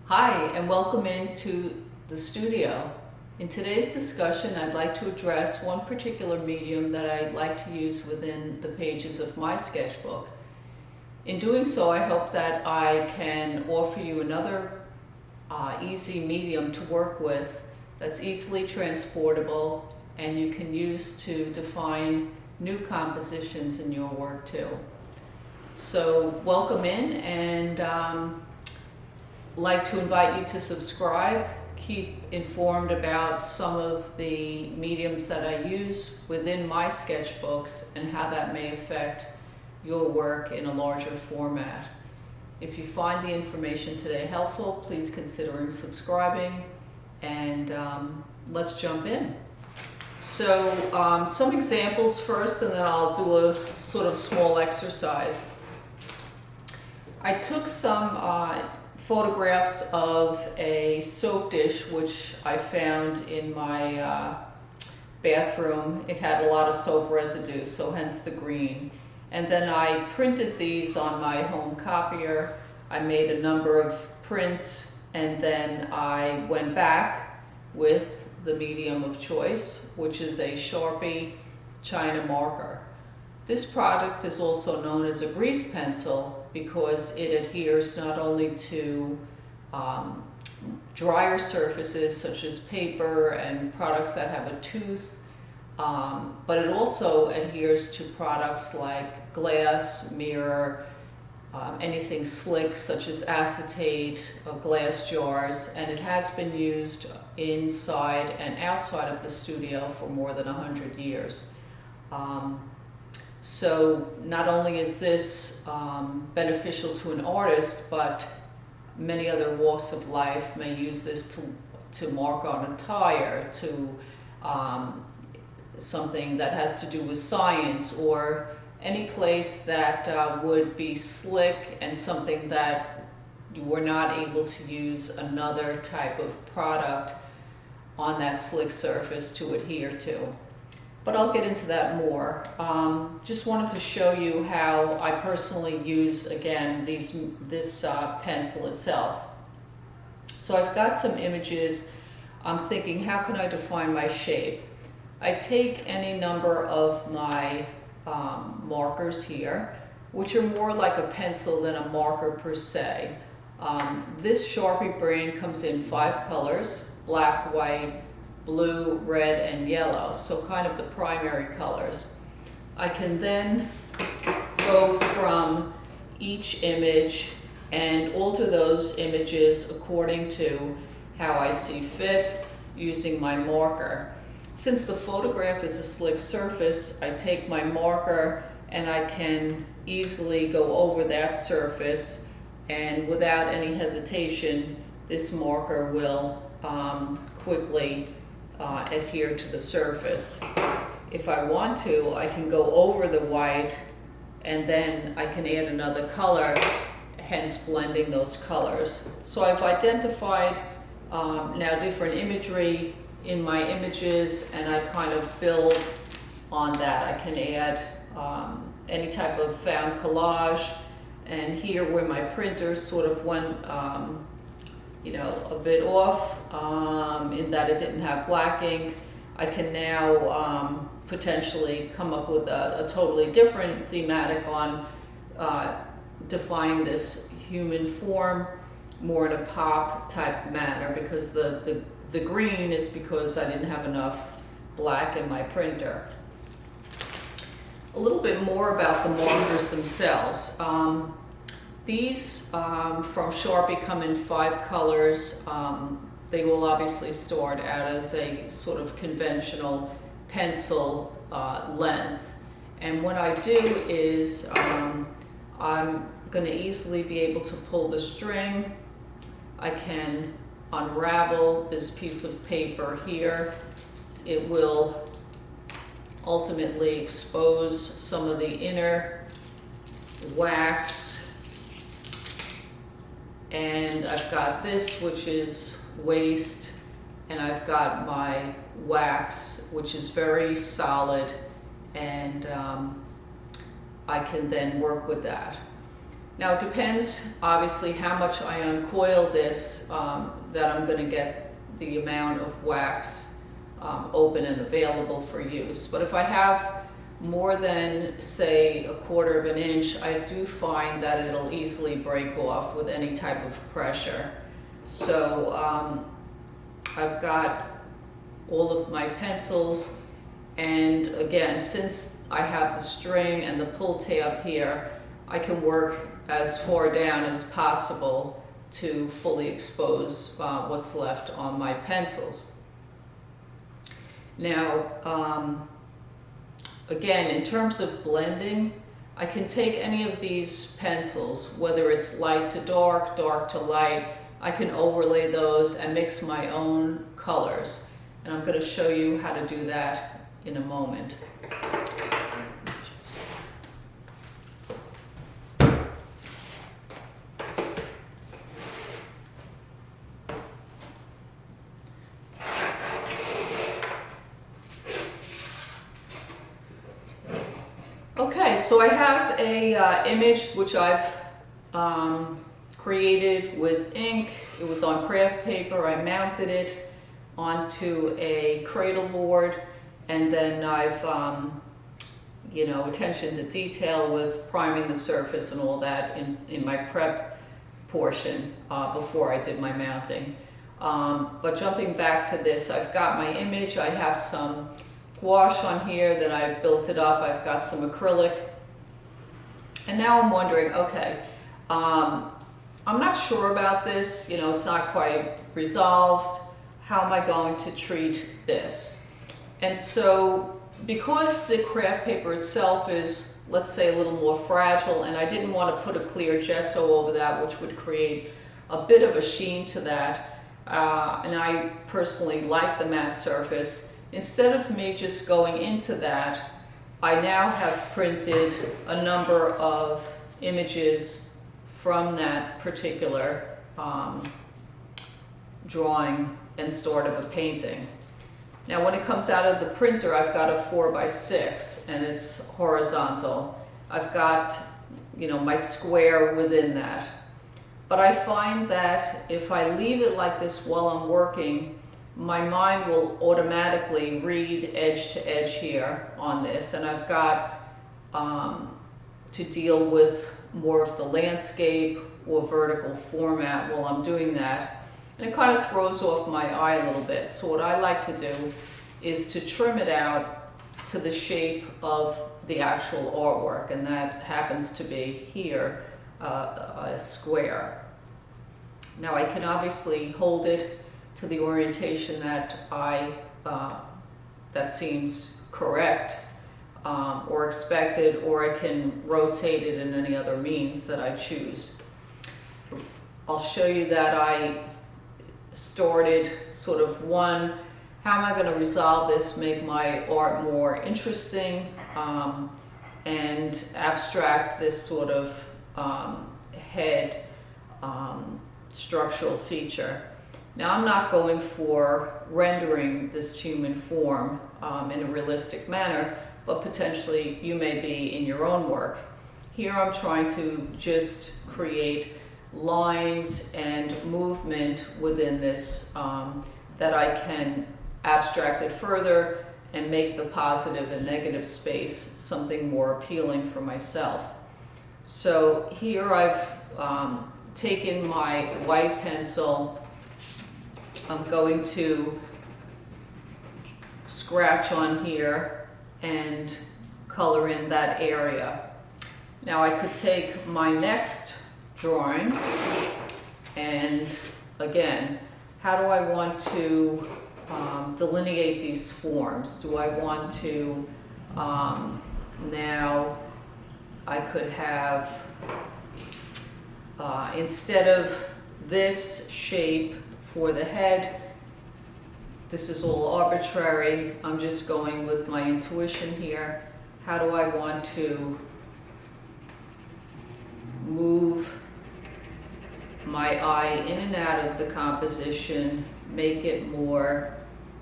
Hi, and welcome into the studio. In today's discussion, I'd like to address one particular medium that I like to use within the pages of my sketchbook. In doing so, I hope that I can offer you another easy medium to work with that's easily transportable and you can use to define new compositions in your work too. So welcome in, and like to invite you to subscribe, keep informed about some of the mediums that I use within my sketchbooks and how that may affect your work in a larger format. If you find the information today helpful, please consider subscribing, and let's jump in. So some examples first, and then I'll do a sort of small exercise. I took some photographs of a soap dish which I found in my bathroom. It had a lot of soap residue, so hence the green. And then I printed these on my home copier. I made a number of prints, and then I went back with the medium of choice, which is a Sharpie China marker. This product is also known as a grease pencil because it adheres not only to drier surfaces such as paper and products that have a tooth, but it also adheres to products like glass, mirror, anything slick such as acetate or glass jars, and it has been used inside and outside of the studio for more than 100 years. So not only is this beneficial to an artist, but many other walks of life may use this to mark on a tire, to something that has to do with science, or any place that would be slick and something that you were not able to use another type of product on that slick surface to adhere to. But I'll get into that more. Just wanted to show you how I personally use, again, this pencil itself. So I've got some images. I'm thinking, how can I define my shape? I take any number of my markers here, which are more like a pencil than a marker per se. This Sharpie brand comes in 5 colors: black, white, blue, red, and yellow, so kind of the primary colors. I can then go from each image and alter those images according to how I see fit using my marker. Since the photograph is a slick surface, I take my marker and I can easily go over that surface, and without any hesitation, this marker will quickly adhere to the surface. If I want to, I can go over the white and then I can add another color, hence blending those colors. So I've identified now different imagery in my images, and I kind of build on that. I can add any type of found collage, and here where my printer sort of went a bit off in that it didn't have black ink, I can now potentially come up with a totally different thematic on defining this human form more in a pop type manner, because the green is because I didn't have enough black in my printer. A little bit more about the markers themselves. These from Sharpie come in 5 colors. They will obviously start out as a sort of conventional pencil length. And what I do is I'm going to easily be able to pull the string. I can unravel this piece of paper here. It will ultimately expose some of the inner wax. And I've got this, which is waste, and I've got my wax, which is very solid, and I can then work with that. Now it depends obviously how much I uncoil this, that I'm going to get the amount of wax open and available for use. But if I have more than say 1/4 of an inch, I do find that it'll easily break off with any type of pressure. So I've got all of my pencils, and again, since I have the string and the pull tab here, I can work as far down as possible to fully expose what's left on my pencils. Now, again, in terms of blending, I can take any of these pencils, whether it's light to dark, dark to light, I can overlay those and mix my own colors. And I'm going to show you how to do that in a moment. Okay, so I have a image which I've created with ink. It was on craft paper. I mounted it onto a cradle board, and then I've, you know, attention to detail with priming the surface and all that in my prep portion before I did my mounting. But jumping back to this, I've got my image. I have some gouache on here that I built it up. I've got some acrylic. And now I'm wondering, okay, I'm not sure about this. You know, it's not quite resolved. How am I going to treat this? And so because the craft paper itself is, let's say, a little more fragile, and I didn't want to put a clear gesso over that, which would create a bit of a sheen to that, and I personally like the matte surface, instead of me just going into that, I now have printed a number of images from that particular drawing and start of a painting. Now when it comes out of the printer, I've got a 4x6 and it's horizontal. I've got, you know, my square within that. But I find that if I leave it like this while I'm working, my mind will automatically read edge to edge here on this, and I've got to deal with more of the landscape or vertical format while I'm doing that. And it kind of throws off my eye a little bit. So what I like to do is to trim it out to the shape of the actual artwork, and that happens to be here a square. Now I can obviously hold it to the orientation that that seems correct or expected, or I can rotate it in any other means that I choose. I'll show you that I started sort of how am I going to resolve this, make my art more interesting, and abstract this sort of head structural feature. Now I'm not going for rendering this human form in a realistic manner, but potentially you may be in your own work. Here I'm trying to just create lines and movement within this that I can abstract it further and make the positive and negative space something more appealing for myself. So here I've taken my white pencil. I'm going to scratch on here and color in that area. Now I could take my next drawing, and again, how do I want to delineate these forms? Do I want to, now I could have, instead of this shape for the head, this is all arbitrary, I'm just going with my intuition here. How do I want to move my eye in and out of the composition, make it more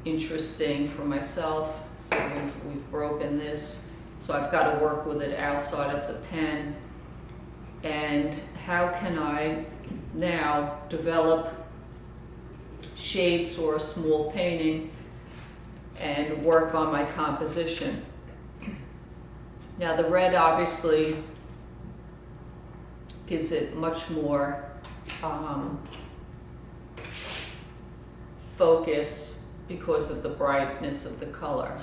interesting for myself? So we've broken this, so I've got to work with it outside of the pen. and how can I now develop shapes or a small painting and work on my composition. Now the red obviously gives it much more focus because of the brightness of the color.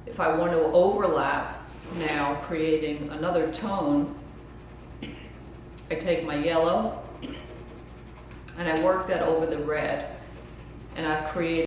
If I want to overlap now, creating another tone, I take my yellow and I work that over the red, and I've created